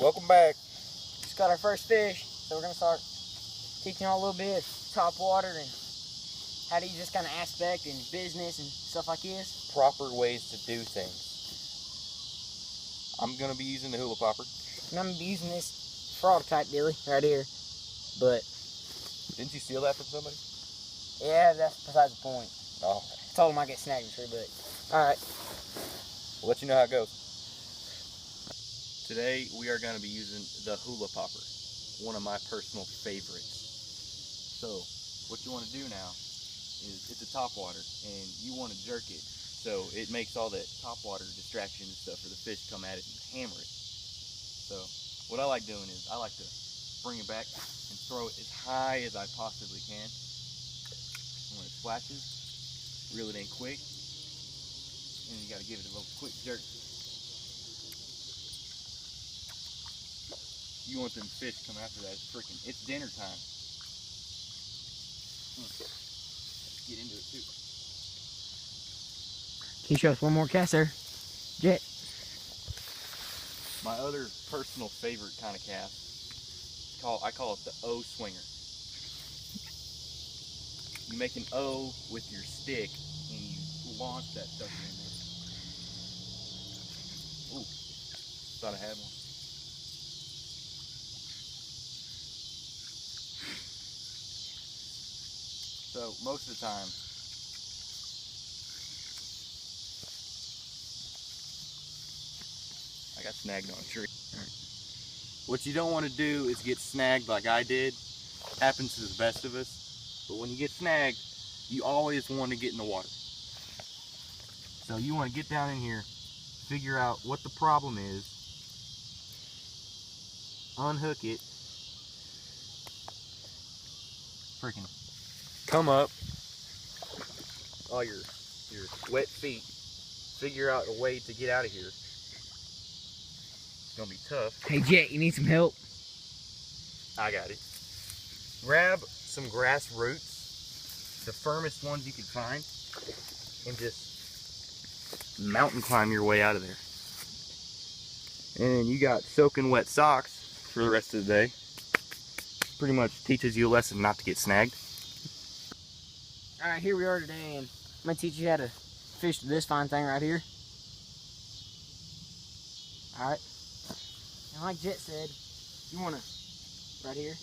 Welcome back. Just got our first fish, so we're gonna start teaching y'all a little bit of top water and how to use this kind of aspect in business and stuff like this. Proper ways to do things. I'm gonna be using the hula popper. And I'm gonna be using this frog type dealie right here. But didn't you steal that from somebody? Yeah, that's besides the point. Oh. I told him I get snagged for, but alright. We'll let you know how it goes. Today we are going to be using the hula popper, one of my personal favorites. So what you want to do now is it's a topwater and you want to jerk it so it makes all that topwater distraction and stuff for the fish to come at it and hammer it. So what I like doing is I like to bring it back and throw it as high as I possibly can. And when it splashes, reel it in quick, and you got to give it a little quick jerk. You want them fish to come after that. It's dinner time. Let's get into it too. Can you show us one more cast there, Jet? My other personal favorite kind of cast, I call it the O swinger. You make an O with your stick and you launch that sucker in there. Ooh, thought I had one. So most of the time, I got snagged on a tree. What you don't want to do is get snagged like I did. Happens to the best of us. But when you get snagged, you always want to get in the water. So you want to get down in here, figure out what the problem is, unhook it, freaking come up, all your wet feet, figure out a way to get out of here. It's gonna be tough. Hey Jet, you need some help? I got it. Grab some grass roots, the firmest ones you can find, and just mountain climb your way out of there. And you got soaking wet socks for the rest of the day. Pretty much teaches you a lesson not to get snagged. Alright, here we are today, and I'm going to teach you how to fish this fine thing right here. Alright. And like Jet said, you want to, right here,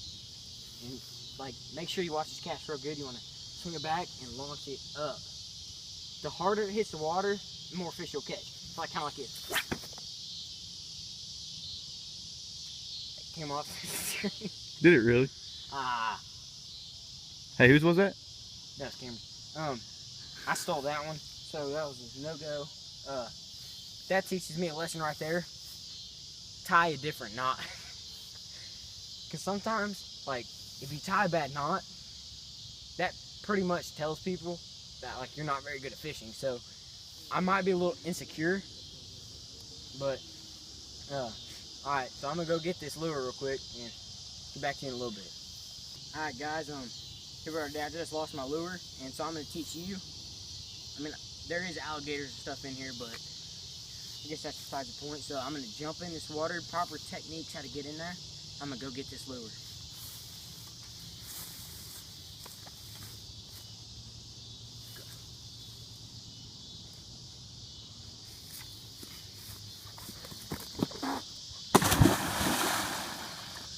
and like make sure you watch this cast real good. You want to swing it back and launch it up. The harder it hits the water, the more fish you'll catch. It's like kind of like this. It came off. Did it really? Ah. Hey, whose was that? That was Cameron. I stole that one, so that was a no-go. That teaches me a lesson right there. Tie a different knot. Because sometimes, like, if you tie a bad knot, that pretty much tells people that, like, you're not very good at fishing. So, I might be a little insecure, but, alright, so I'm going to go get this lure real quick and get back to you in a little bit. Alright, guys, here we are today. I just lost my lure, and so I'm going to teach you. I mean, there is alligators and stuff in here, but I guess that's besides the point. So I'm going to jump in this water, proper techniques how to get in there. I'm going to go get this lure.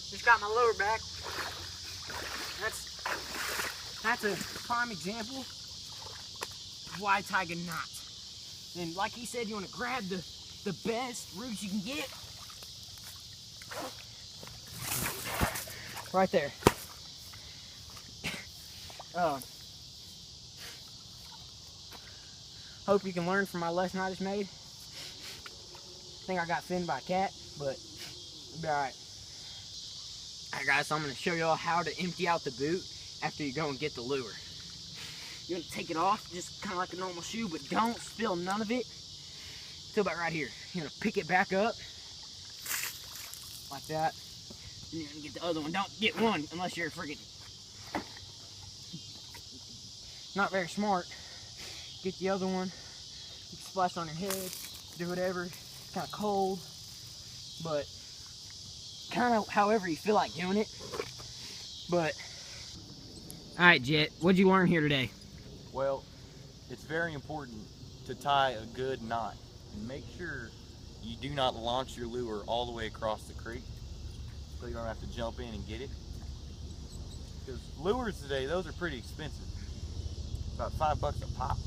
Just got my lure back. That's a prime example of why tie a knot. And like he said, you want to grab the best roots you can get. Right there. Hope you can learn from my lesson I just made. I think I got finned by a cat, but it'll be alright. Alright guys, so I'm going to show y'all how to empty out the boot after you go and get the lure. You're going to take it off just kind of like a normal shoe, but don't spill none of it till about right here. You're going to pick it back up like that. And you're going to get the other one. Don't get one unless you're freaking not very smart. Get the other one. You can splash on your head, do whatever. It's kind of cold, but kind of however you feel like doing it. But, all right, Jet, what'd you learn here today? Well, it's very important to tie a good knot and make sure you do not launch your lure all the way across the creek so you don't have to jump in and get it. Because lures today, those are pretty expensive. About $5 a pop.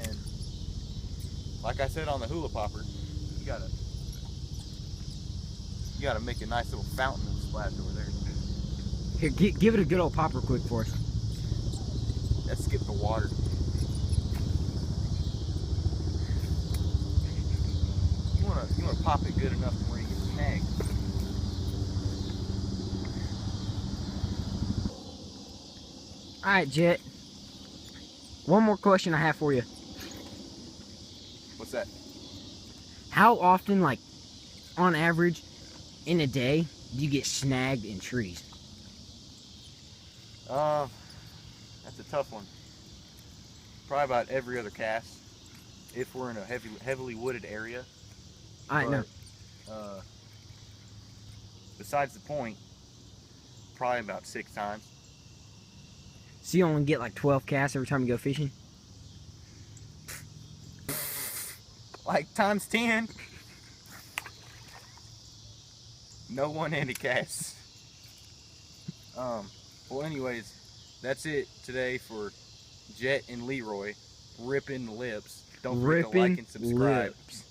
And like I said on the hula popper, you gotta make a nice little fountain of splash over there. Here, give it a good old popper quick for us. Let's skip the water. You wanna pop it good enough to where you get snagged. All right, Jet. One more question I have for you. What's that? How often, like, on average, in a day, do you get snagged in trees? That's a tough one. Probably about every other cast, if we're in a heavily wooded area. I know. Besides the point, probably about 6 times. So you only get like 12 casts every time you go fishing? Like times 10. No one-handed casts. Well, anyways, that's it today for Jet and Leroy ripping lips. Don't forget to like and subscribe. Lips.